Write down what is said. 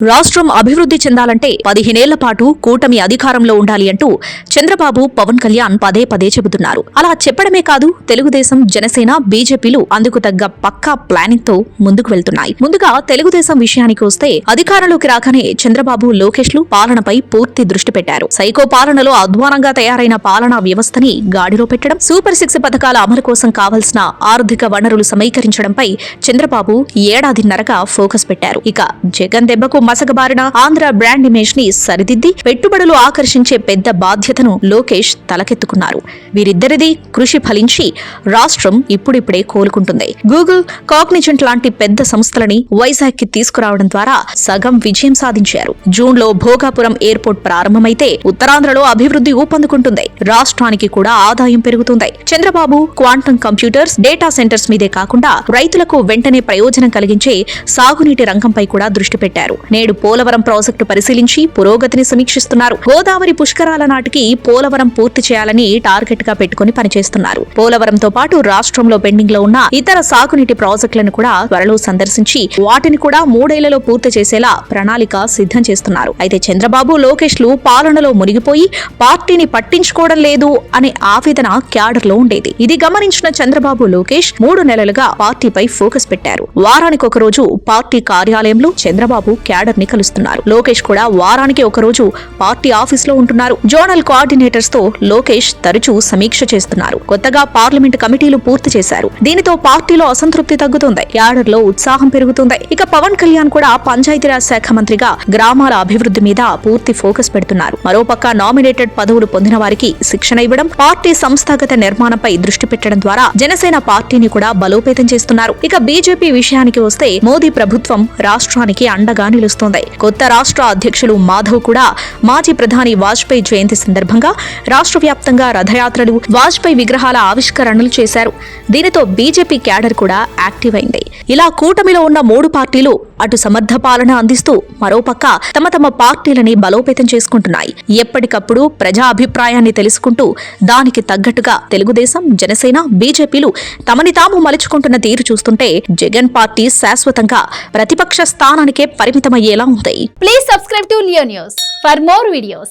రాష్ట్రం అభివృద్ధి చెందాలంటే 15 ఏళ్ల పాటు కూటమి అధికారంలో ఉండాలి అంటూ చంద్రబాబు పవన్ కళ్యాణ్ పదే పదే చెబుతున్నారు. అలా చెప్పడమే కాదు, తెలుగుదేశం, జనసేన, బీజేపీలు అందుకు తగ్గ పక్కా ప్లానింగ్ తో ముందుకు వెళ్తున్నాయి. ముందుగా తెలుగుదేశం విషయానికి వస్తే, అధికారంలోకి రాగానే చంద్రబాబు, లోకేష్లు పాలనపై పూర్తి దృష్టి పెట్టారు. సైకో పాలనలో అధ్వానంగా తయారైన పాలనా వ్యవస్థని గాడిలో పెట్టడం, సూపర్ 6 పథకాల అమలు కోసం కావాల్సిన ఆర్థిక వనరులు సమీకరించడంపై చంద్రబాబు ఏడాదిన్నరగా ఫోకస్ పెట్టారు. ఇక జగన్ దెబ్బకు మసకబారిన ఆంధ్ర బ్రాండ్ ఇమేజ్ ని సరిదిద్ది పెట్టుబడులు ఆకర్షించే పెద్ద బాధ్యతను లోకేష్ తలకెత్తుకున్నారు. వీరిద్దరిది కృషి ఫలించి రాష్ట్రం ఇప్పుడిప్పుడే కోలుకుంటుంది. గూగుల్, కాగ్నిజెంట్ లాంటి పెద్ద సంస్థలని వైజాగ్ కి తీసుకురావడం ద్వారా సగం విజయం సాధించారు. జూన్ లో భోగాపురం ఎయిర్పోర్ట్ ప్రారంభమైతే ఉత్తరాంధ్రలో అభివృద్ధి ఊపందుకుంటుంది. రాష్ట్రానికి కూడా ఆదాయం పెరుగుతుంది. Chandrababu quantum computers, data centres మీదే కాకుండా రైతులకు వెంటనే ప్రయోజనం కలిగించే సాగునీటి రంగంపై కూడా దృష్టి పెట్టారు. నేడు పోలవరం ప్రాజెక్టు పరిశీలించి పురోగతిని సమీక్షిస్తున్నారు. గోదావరి పుష్కరాల నాటికి పోలవరం పూర్తి చేయాలని టార్గెట్ గా పెట్టుకుని పనిచేస్తున్నారు. పోలవరంతో పాటు రాష్ట్రంలో పెండింగ్ లో ఉన్న ఇతర సాగునీటి ప్రాజెక్టులను కూడా త్వరలో సందర్శించి వాటిని కూడా 3 ఏళ్లలో పూర్తి చేసేలా ప్రణాళిక సిద్ధం చేస్తున్నారు. అయితే చంద్రబాబు, లోకేష్లు పాలనలో మునిగిపోయి పార్టీని పట్టించుకోవడం లేదు అనే ఆవేదన క్యాడర్ లో ఉండేది. ఇది గమనించిన చంద్రబాబు, లోకేష్ 3 నెలలుగా పార్టీపై ఫోకస్ పెట్టారు. వారానికి ఒక రోజు పార్టీ కార్యాలయంలో చంద్రబాబు క్యాడర్ ని కలుస్తున్నారు. లోకేష్ కూడా వారానికి ఒక రోజు పార్టీ ఆఫీస్ లో ఉంటున్నారు. జోనల్ కోఆర్డినేటర్స్ తో లోకేష్ తరచూ సమీక్ష చేస్తున్నారు. కొత్తగా పార్లమెంట్ కమిటీలు పూర్తి చేశారు. దీనితో పార్టీలో అసంతృప్తి తగ్గుతుంది. క్యాడర్ లో ఉత్సాహం పెరుగుతుంది. ఇక పవన్ కళ్యాణ్ కూడా పంచాయతీరాజ్ శాఖ మంత్రిగా గ్రామాల అభివృద్ధి మీద పూర్తి ఫోకస్ పెడుతున్నారు. మరోపక్క నామినేటెడ్ పదవులు పొందిన వారికి శిక్షణ ఇవ్వడం, పార్టీ సంస్థాగత నిర్మాణంపై దృష్టి పెట్టడం ద్వారా జనసేన పార్టీని కూడా బలోపేతం చేస్తున్నారు. ఇక బీజేపీ విషయానికి వస్తే, మోదీ ప్రభుత్వం రాష్ట్రానికి అండగా నిలుస్తుంది. కొత్త రాష్ట్ర అధ్యక్షులు మాధవ్ కూడా మాజీ ప్రధాని వాజ్పేయి జయంతి సందర్భంగా రాష్ట్ర వ్యాప్తంగా రథయాత్రలు, వాజ్పేయి విగ్రహాల ఆవిష్కరణలు చేశారు. దీనితో బీజేపీ క్యాడర్ కూడా యాక్టివ్ అయింది. ఇలా కూటమిలో ఉన్న 3 పార్టీలు అటు సమర్థ పాలన అందిస్తూ, మరోపక్క తమ పార్టీలని బలోపేతం చేసుకుంటున్నాయి. ఎప్పటికప్పుడు ప్రజా అభిప్రాయాన్ని తెలుసుకుంటూ దానికి తగ్గట్టుగా తెలుగుదేశం, జనసేన, బీజేపీలు తమని తాము మలుచుకుంటున్న తీరు చూస్తుంటే జగన్ పార్టీ శాశ్వతంగా ప్రతిపక్ష స్థానానికే పరిమితమయ్యేలా ఉంది. Please subscribe to Leo News for more videos.